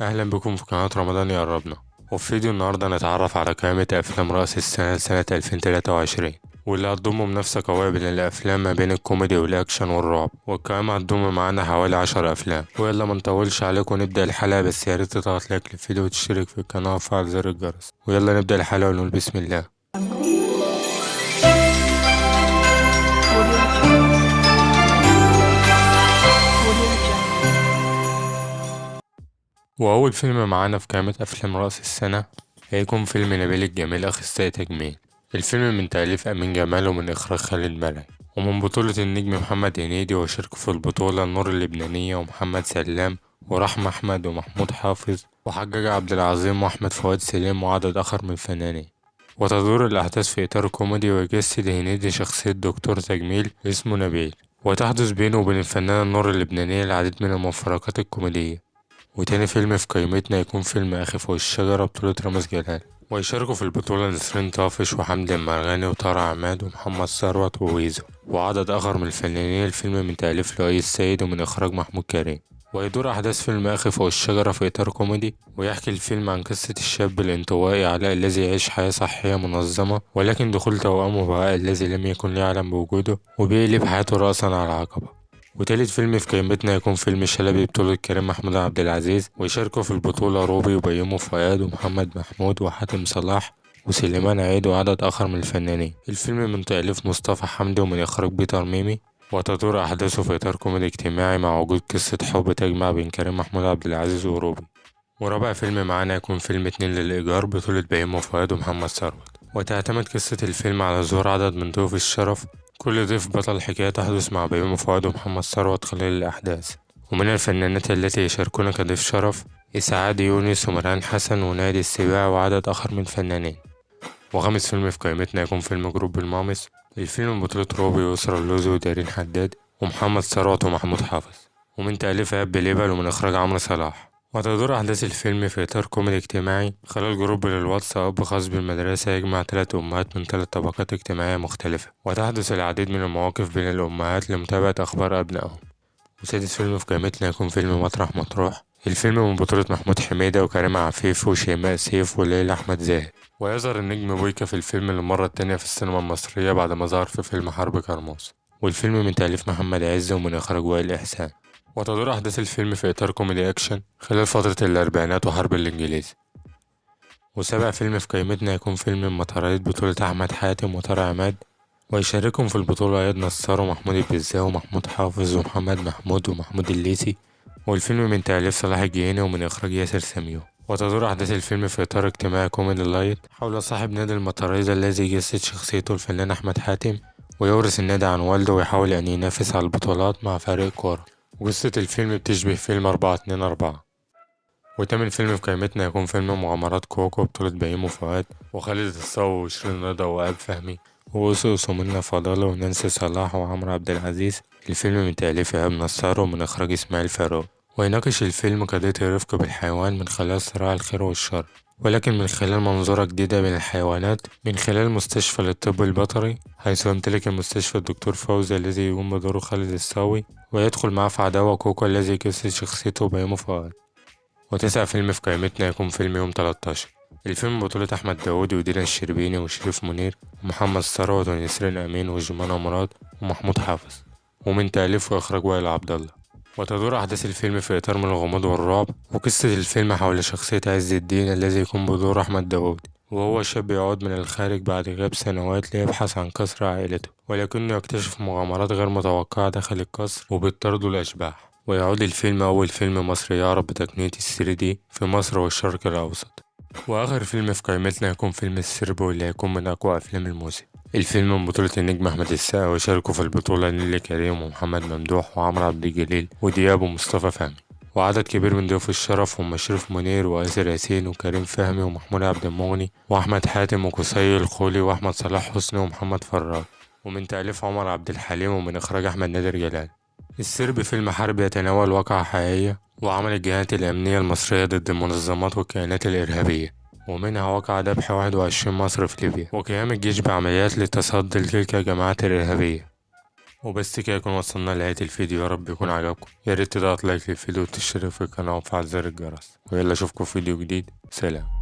أهلا بكم في قناة رمضان يقربنا. وفي فيديو النهاردة نتعرف على قائمة أفلام رأس السنة لسنة 2023، واللي هتضم منافسة قوية بين الأفلام ما بين الكوميدي والأكشن والرعب. والقائمة هتضم معانا حوالي 10 أفلام. ويلا منطولش عليكم ونبدأ الحلقة، بس ياريت تضغط لايك للفيديو وتشترك في القناة وفعل زر الجرس. ويلا نبدأ الحلقة ونقول بسم الله. وأول فيلم معانا في قائمة أفلام رأس السنة هيكون فيلم نبيل الجميل أخصائي تجميل. الفيلم من تأليف أمين جمال ومن إخراج خالد مرعي، ومن بطولة النجم محمد هنيدي، وشاركوا في البطولة نور اللبنانية ومحمد سلام ورحمة أحمد ومحمود حافظ وحجاج عبد العظيم وأحمد فؤاد سليم وعدد آخر من الفنانين. وتدور الأحداث في إطار كوميدي، ويجسد هنيدي شخصية دكتور تجميل اسمه نبيل، وتحدث بينه وبين الفنانة نور اللبنانية العديد من المفارقات الكوميدية. وتاني فيلم في قائمتنا يكون فيلم أخي فوق الشجرة بطولة رامز جلال، ويشاركوا في البطولة نسرين طافش وحمدي المرغني وطارق عماد ومحمد ثروت وويزو وعدد آخر من الفنانين. الفيلم من تأليف لؤي السيد ومن إخراج محمود كريم. ويدور أحداث فيلم أخي فوق الشجرة في إطار كوميدي، ويحكي الفيلم عن قصة الشاب الانطوائي علاء الذي يعيش حياة صحية منظمة، ولكن دخول توأمه بهاء الذي لم يكن يعلم بوجوده وبيقلب حياته رأسا على عقبة. وتالت فيلم في قائمتنا يكون فيلم شلبي بطولة كريم محمود عبد العزيز، ويشاركوا في البطولة روبي وبيومي فؤاد ومحمد محمود وحاتم صلاح وسليمان عيد وعدد آخر من الفنانين. الفيلم من تأليف مصطفى حمدي ومن إخراج بيتر ميمي، وتدور أحداثه في إطار كوميدي اجتماعي مع وجود قصة حب تجمع بين كريم محمود عبد العزيز وروبي. ورابع فيلم معانا يكون فيلم اتنين للإيجار بطولة بيومي فؤاد ومحمد ثروت، وتعتمد قصة الفيلم على ظهور عدد من ضيوف الشرف، كل ضيف بطل حكاية تحدث مع بيومي فؤاد ومحمد ثروت خلال الأحداث. ومن الفنانات التي يشاركون كضيف شرف إسعاد يونس ومران حسن ونادي السباع وعدد آخر من الفنانين. وخامس فيلم في قائمتنا يكون فيلم جروب المامس. الفيلم من بطولة روبي ويسرا اللوزي ودارين حداد ومحمد ثروت ومحمود حافظ، ومن تأليف إيهاب بليبل ومن إخراج عمرو صلاح. وتدور أحداث الفيلم في إطار كوميدي اجتماعي خلال جروب للواتساب خاص بالمدرسة يجمع 3 أمهات من 3 طبقات اجتماعية مختلفة، وتحدث العديد من المواقف بين الأمهات لمتابعة أخبار أبنائهم. وسادس فيلم في قائمتنا يكون فيلم مطرح مطروح. الفيلم من بطولة محمود حميدة وكريم عفيف وشيماء سيف وليلى أحمد زاهر، ويظهر النجم بويكا في الفيلم للمرة التانية في السينما المصرية بعد ما ظهر في فيلم حرب كرموز. والفيلم من تأليف محمد عز ومن إخراج وائل إحسان. وتدور أحداث الفيلم في إطار كوميدي أكشن خلال فترة الأربعينات وحرب الإنجليز. وسابع فيلم في قائمتنا يكون فيلم المطاريد بطولة أحمد حاتم وطارق عماد، ويشاركهم في البطولة عياد نصار ومحمود البزاوي ومحمود حافظ ومحمد محمود ومحمود الليثي. والفيلم من تأليف صلاح الجيهاني ومن إخراج ياسر سميو. وتدور أحداث الفيلم في إطار اجتماعي كوميدي لايت حول صاحب نادي المطاريد الذي يجسد شخصيته الفنان أحمد حاتم، ويورث النادي عن والده ويحاول أن ينافس على البطولات مع فريق كورة. وقصة الفيلم بتشبه فيلم 4-2-4. وتامن فيلم في قائمتنا يكون فيلم مغامرات كوكو بطولة بيومي فؤاد وخالد الصاوي وشيرين رضا وإيهاب فهمي وأوسوس ومنى فضالة ونانسي صلاح وعمرو عبد العزيز. الفيلم من تأليف إيهاب نصار ومن إخراج إسماعيل فاروق. ويناقش الفيلم قضية الرفق بالحيوان من خلال صراع الخير والشر، ولكن من خلال منظورة جديدة من الحيوانات من خلال مستشفى للطب البيطري، حيث يمتلك المستشفى الدكتور فوزي الذي يقوم بدوره خالد الصاوي، ويدخل معه في عداوة كوكو الذي يجسد شخصيته بيومي فؤاد. وتسع فيلم في قائمتنا يكون فيلم يوم 13. الفيلم بطولة أحمد داوود ودينا الشربيني وشريف منير ومحمد ثروت ونسرين أمين وجمانة مراد ومحمود حافظ، ومن تأليف وإخراج وائل عبد الله. وتدور أحداث الفيلم في إطار من الغموض والرعب، وقصة الفيلم حول شخصية عز الدين الذي يكون بدور أحمد داوود، وهو شاب يعود من الخارج بعد غياب سنوات ليبحث عن قصر عائلته، ولكنه يكتشف مغامرات غير متوقعة داخل القصر وبيطارده الأشباح. ويعود الفيلم أول فيلم مصري يعرض بتقنية ال3D في مصر والشرق الأوسط. وآخر فيلم في قائمتنا يكون فيلم السرب، واللي هيكون من أقوى أفلام الموسم. الفيلم من بطولة النجم أحمد السقا، ويشاركوا في البطولة نيللي كريم ومحمد ممدوح وعمرو عبد الجليل ودياب ومصطفى فهمي، وعدد كبير من ضيوف الشرف هم شريف منير وآسر ياسين وكريم فهمي ومحمود عبد المغني وأحمد حاتم وقصي الخولي وأحمد صلاح حسني ومحمد فراج، ومن تأليف عمر عبد الحليم ومن إخراج أحمد نادر جلال. السرب فيلم حرب يتناول واقعة حقيقية وعمل الجهات الأمنية المصرية ضد المنظمات والكيانات الإرهابية، ومنها وقع ذبح 21 مصري في ليبيا، وقيام الجيش بعمليات للتصدي لتلك الجماعات الإرهابية. وبس كده يكون وصلنا لنهاية الفيديو، يا رب يكون عجبكم. يا ريت تضغط لايك للفيديو وتشترك في القناة وتفعل زر الجرس، ويلا اشوفكم في فيديو جديد. سلام.